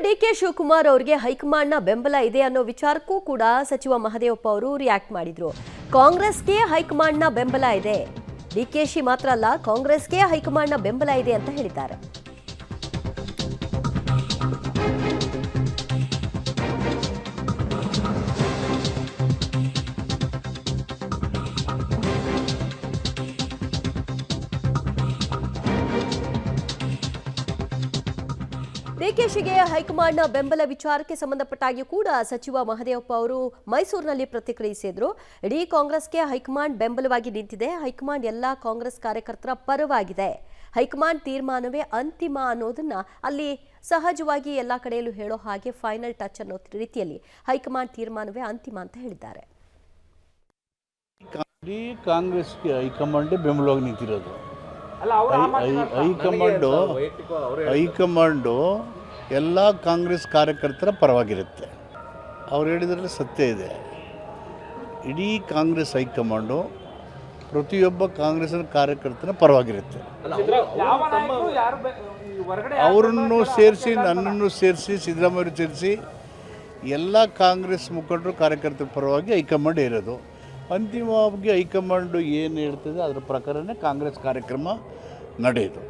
DK Shivakumar ಅವರಿಗೆ ಹೈಕಮಾಂಡ್ನ ಬೆಂಬಲ ಇದೆ ಅನ್ನೋ ವಿಚಾರಕ್ಕೂ ಕೂಡ ಸಚಿವ ಮಹದೇವಪ್ಪ ಅವರು ರಿಯಾಕ್ಟ್ ಮಾಡಿದ್ರು. ಕಾಂಗ್ರೆಸ್ಗೆ ಹೈಕಮಾಂಡ್ನ ಬೆಂಬಲ ಇದೆ, ಡಿಕೆಶಿ ಮಾತ್ರ ಅಲ್ಲ ಕಾಂಗ್ರೆಸ್ಗೆ ಹೈಕಮಾಂಡ್ನ ಬೆಂಬಲ ಇದೆ ಅಂತ ಹೇಳಿದ್ದಾರೆ. ಡಿಕೆಶಿಗೆ ಹೈಕಮಾಂಡ್ನ ಬೆಂಬಲ ವಿಚಾರಕ್ಕೆ ಸಂಬಂಧಪಟ್ಟಾಗಿ ಕೂಡ ಸಚಿವ ಮಹದೇವಪ್ಪ ಅವರು ಮೈಸೂರಿನಲ್ಲಿ ಪ್ರತಿಕ್ರಿಯಿಸಿದ್ರು. ಇಡೀ ಕಾಂಗ್ರೆಸ್ಗೆ ಹೈಕಮಾಂಡ್ ಬೆಂಬಲವಾಗಿ ನಿಂತಿದೆ, ಹೈಕಮಾಂಡ್ ಎಲ್ಲ ಕಾಂಗ್ರೆಸ್ ಕಾರ್ಯಕರ್ತರ ಪರವಾಗಿದೆ, ಹೈಕಮಾಂಡ್ ತೀರ್ಮಾನವೇ ಅಂತಿಮ ಅನ್ನೋದನ್ನ ಅಲ್ಲಿ ಸಹಜವಾಗಿ ಎಲ್ಲ ಕಡೆಯಲ್ಲೂ ಹೇಳೋ ಹಾಗೆ ಫೈನಲ್ ಟಚ್ ಅನ್ನೋ ರೀತಿಯಲ್ಲಿ ಹೈಕಮಾಂಡ್ ತೀರ್ಮಾನವೇ ಅಂತಿಮ ಅಂತ ಹೇಳಿದ್ದಾರೆ. ಕಾಂಗ್ರೆಸ್ಗೆ ಹೈಕಮಾಂಡ್ ಬೆಂಬಲವಾಗಿ ನಿಂತಿರೋದು. ಹೈಕಮಾಂಡು ಎಲ್ಲ ಕಾಂಗ್ರೆಸ್ ಕಾರ್ಯಕರ್ತರ ಪರವಾಗಿರುತ್ತೆ. ಅವ್ರು ಹೇಳಿದ್ರಲ್ಲಿ ಸತ್ಯ ಇದೆ. ಇಡೀ ಕಾಂಗ್ರೆಸ್ ಹೈಕಮಾಂಡು ಪ್ರತಿಯೊಬ್ಬ ಕಾಂಗ್ರೆಸ್ನ ಕಾರ್ಯಕರ್ತನ ಪರವಾಗಿರುತ್ತೆ. ಅವರನ್ನು ಸೇರಿಸಿ, ನನ್ನನ್ನು ಸೇರಿಸಿ, ಸಿದ್ದರಾಮಯ್ಯ ಸೇರಿಸಿ ಎಲ್ಲ ಕಾಂಗ್ರೆಸ್ ಮುಖಂಡರು ಕಾರ್ಯಕರ್ತರ ಪರವಾಗಿ ಹೈಕಮಾಂಡ್ ಇರೋದು. ಅಂತಿಮವಾಗಿ ಹೈಕಮಾಂಡು ಏನು ಹೇಳ್ತದೆ ಅದರ ಪ್ರಕಾರನೇ ಕಾಂಗ್ರೆಸ್ ಕಾರ್ಯಕ್ರಮ ನಡೆಯಿತು.